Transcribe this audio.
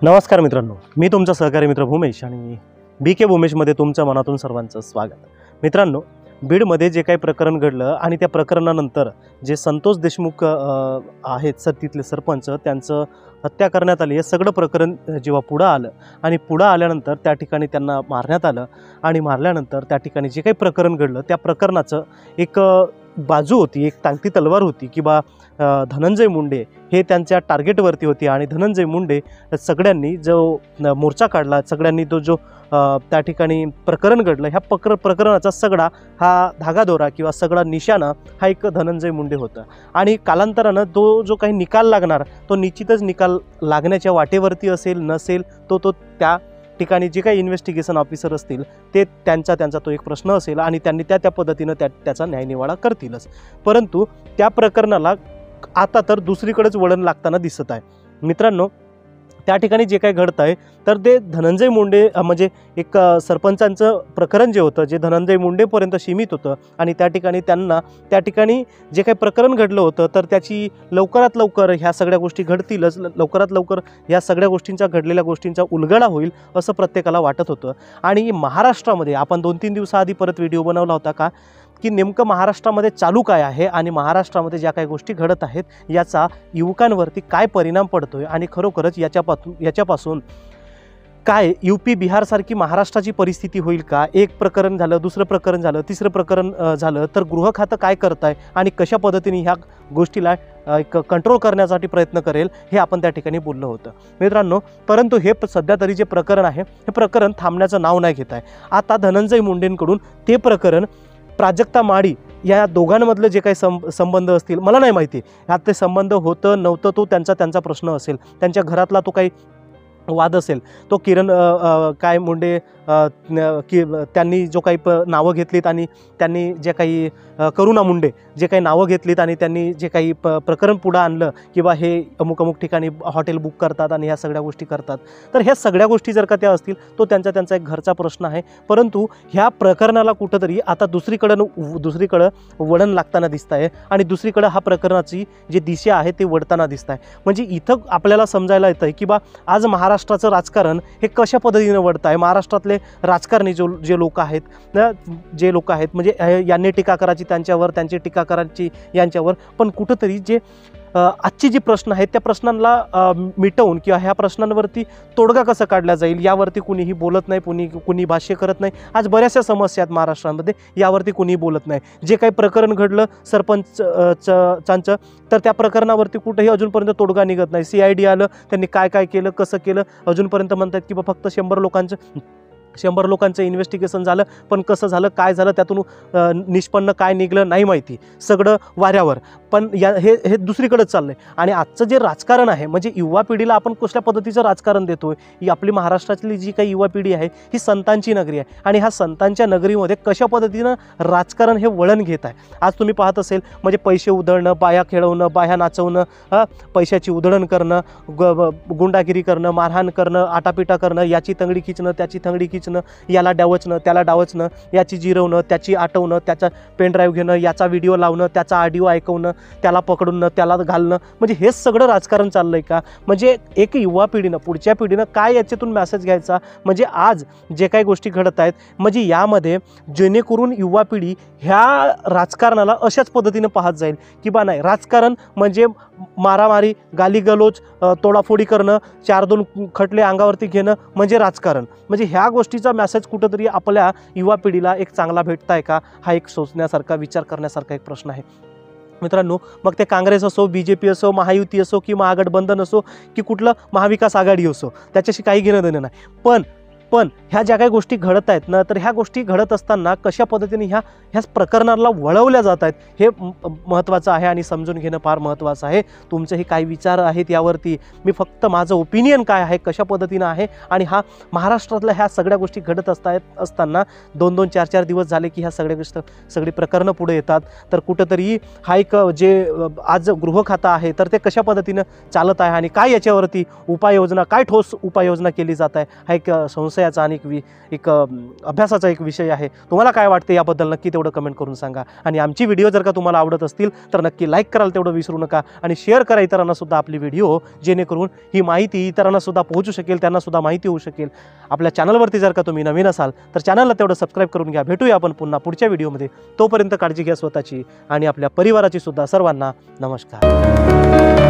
नमस्कार मित्रांनो, मी तुमचा सहकारी मित्र भूमेश आणि BK भूमेशमध्ये तुमच्या मनातून सर्वांचं स्वागत. मित्रांनो, बीडमध्ये जे काही प्रकरण घडलं आणि त्या प्रकरणानंतर जे संतोष देशमुख आहेत तिथले सरपंच, त्यांचं हत्या करण्यात आली. हे सगळं प्रकरण जेव्हा पुढं आलं आणि पुढं आल्यानंतर त्या ठिकाणी त्यांना मारण्यात आलं आणि मारल्यानंतर त्या ठिकाणी जे काही प्रकरण घडलं त्या प्रकरणाचं एक बाजू होती, एक टांगती तलवार होती की धनंजय मुंडे हे त्यांच्या टार्गेटवरती होते आणि धनंजय मुंडे सगळ्यांनी जो मोर्चा काढला, सगळ्यांनी तो जो त्या ठिकाणी प्रकरण घडलं, ह्या प्रकरणाचा सगळा हा धागादोरा किंवा सगळा निशाणा हा एक धनंजय मुंडे होता. आणि कालांतरानं तो जो काही निकाल लागणार तो निश्चितच निकाल लागण्याच्या वाटेवरती असेल नसेल तो त्या ठिकाणी जे काही इन्व्हेस्टिगेशन ऑफिसर असतील ते त्यांचा तो एक प्रश्न असेल आणि त्यांनी त्या पद्धतीनं त्याचा न्यायनिवाडा करतीलच. परंतु त्या प्रकरणाला आता तर दुसरीकडेच वळण लागताना दिसत आहे. मित्रांनो, त्या ठिकाणी जे काही घडत आहे तर ते धनंजय मुंडे म्हणजे एक सरपंचांचं प्रकरण जे होतं जे धनंजय मुंडेपर्यंत सीमित होतं आणि त्या ठिकाणी जे काही प्रकरण घडलं होतं तर त्याची लवकरात लवकर ह्या सगळ्या गोष्टी घडतीलच, लवकरात लवकर ह्या सगळ्या गोष्टींचा घडलेल्या गोष्टींचा उलगडा होईल असं प्रत्येकाला वाटत होतं. आणि महाराष्ट्रामध्ये आपण 2-3 दिवसाआधी परत व्हिडिओ बनवला होता की नेमकं महाराष्ट्रामध्ये चालू काय आहे आणि महाराष्ट्रामध्ये ज्या काही गोष्टी घडत आहेत याचा युवकांवरती काय परिणाम पडतोय आणि खरोखरच याच्यापासून काय UP बिहारसारखी महाराष्ट्राची परिस्थिती होईल का. एक प्रकरण झालं, दुसरं प्रकरण झालं, तिसरं प्रकरण झालं तर गृह खातं काय करत आहे आणि कशा पद्धतीने ह्या गोष्टीला एक कंट्रोल करण्यासाठी प्रयत्न करेल हे आपण त्या ठिकाणी बोललं होतं मित्रांनो. परंतु हे सध्या तरी जे प्रकरण आहे हे प्रकरण थांबण्याचं नाव नाही घेत आहे. आता धनंजय मुंडेंकडून ते प्रकरण प्राजक्ता माळी या दोघांमधले जे काही संबंध असतील मला नाही माहिती, ह्यात ते संबंध होतं नव्हतं तो त्यांचा प्रश्न असेल, त्यांच्या घरातला तो काही वाद असेल, तो किरण काय मुंडे की त्यांनी जो काही नावं घेतलीत आणि त्यांनी जे काही करुणा मुंडे जे काही नावं घेतलीत आणि त्यांनी जे काही प्रकरण पुढं आणलं किंवा हे अमुक ठिकाणी हॉटेल बुक करतात आणि ह्या सगळ्या गोष्टी करतात, तर ह्या सगळ्या गोष्टी जर का त्या असतील तो त्यांचा एक घरचा प्रश्न आहे. परंतु ह्या प्रकरणाला कुठंतरी आता दुसरीकडं वळण लागताना दिसत आहे आणि दुसरीकडं हा प्रकरणाची जी दिशा आहे ती वळताना दिसत आहे. म्हणजे इथं आपल्याला समजायला येतं की आज महाराष्ट्राचं राजकारण हे कशा पद्धतीने वळतं आहे. महाराष्ट्रातले राजकारणी जे लोक आहेत म्हणजे यांनी टीका करायची त्यांच्यावर, त्यांची टीका करायची यांच्यावर, पण कुठंतरी जे आजचे जे प्रश्न आहेत त्या प्रश्नांना मिटवून किंवा ह्या प्रश्नांवरती तोडगा कसा काढला जाईल यावरती कुणीही बोलत नाही, कुणी भाष्य करत नाही. आज बऱ्याचशा समस्या आहेत महाराष्ट्रामध्ये, यावरती कुणीही बोलत नाही. जे काही प्रकरण घडलं सरपंचांचं तर त्या प्रकरणावरती कुठेही अजूनपर्यंत तोडगा निघत नाही. CID आलं, त्यांनी काय केलं, कसं केलं, अजूनपर्यंत म्हणतात की फक्त 100 लोकांचं इन्व्हेस्टिगेशन झालं, पण कसं झालं, काय झालं, त्यातून निष्पन्न काय निघलं नाही माहिती, सगळं वाऱ्यावर. पण हे दुसरीकडेच चाललंय. आणि आजचं जे राजकारण आहे म्हणजे युवा पिढीला आपण कुठल्या पद्धतीचं राजकारण देतोय. ही आपली महाराष्ट्रातली जी काही युवा पिढी आहे ही संतांची नगरी आहे आणि ह्या संतांच्या नगरीमध्ये कशा पद्धतीनं राजकारण हे वळण घेत आहे. आज तुम्ही पाहत असेल म्हणजे पैसे उधळणं, बाया खेळवणं, बाया नाचवणं, पैशाची उधळण करणं, गुंडागिरी करणं, मारहाण करणं, आटापिटा करणं, याची तंगडी खिचणं, त्याची तंगडी खिचणं, याला डावचणं, त्याला डावचणं, याची जिरवणं, त्याची आटवणं, त्याचा पेनड्राईव्ह घेणं, याचा व्हिडिओ लावणं, त्याचा ऑडिओ ऐकवणं, त्याला पकडून त्याला घालणं, म्हणजे हेच सगळं राजकारण चाललंय का. म्हणजे एक युवा पिढीनं, पुढच्या पिढीनं काय याच्यातून मेसेज घ्यायचा. म्हणजे आज जे काही गोष्टी घडत आहेत म्हणजे यामध्ये जेणेकरून युवा पिढी ह्या राजकारणाला अशाच पद्धतीनं पाहत जाईल की नाही, राजकारण म्हणजे मारामारी, गालीगलोच, तोडाफोडी करणं, 4-2 खटले अंगावरती घेणं म्हणजे राजकारण. म्हणजे ह्या गोष्टीचा मेसेज कुठंतरी आपल्या युवा पिढीला एक चांगला भेटताय का, हा एक सोचण्यासारखा, विचार करण्यासारखा एक प्रश्न आहे मित्रांनो. मग ते काँग्रेस असो, BJP असो, महायुती असो की महागठबंधन असो की कुठलं महाविकास आघाडी असो, त्याच्याशी काही घेणं देणं नाही. पण ह्या ज्या काही गोष्टी घडत आहेत ना, तर ह्या गोष्टी घडत असताना कशा पद्धतीने ह्या प्रकरणाला वळवल्या जात आहेत हे महत्त्वाचं आहे आणि समजून घेणं फार महत्त्वाचं आहे. तुमचेही काही विचार आहेत यावरती, मी फक्त माझं ओपिनियन काय आहे, कशा पद्धतीनं आहे. आणि महाराष्ट्रातल्या ह्या सगळ्या गोष्टी घडत असताना 2-2, 4-4 दिवस झाले की ह्या सगळी प्रकरणं पुढे येतात. तर कुठंतरी हा एक जे आज गृह खातं आहे तर ते कशा पद्धतीनं चालत आहे आणि काय याच्यावरती उपाययोजना, काय ठोस उपाययोजना केली जात आहे, हा एक संशय विषयाचा आणि एक अभ्यासाचा एक विषय आहे. तुम्हाला काय वाटते याबद्दल नक्की तेवढं कमेंट करून सांगा. आणि आमची व्हिडिओ जर का तुम्हाला आवडत असतील तर नक्की लाईक कराल तेवढं विसरू नका आणि शेअर करा इतरांनासुद्धा आपली व्हिडिओ, जेणेकरून ही माहिती इतरांनासुद्धा पोहोचू शकेल, त्यांनासुद्धा माहिती होऊ शकेल. आपल्या चॅनलवरती जर का तुम्ही नवीन असाल तर चॅनलला तेवढं सबस्क्राईब करून घ्या. भेटूया आपण पुन्हा पुढच्या व्हिडिओमध्ये. तोपर्यंत काळजी घ्या स्वतःची आणि आपल्या परिवाराची सुद्धा. सर्वांना नमस्कार.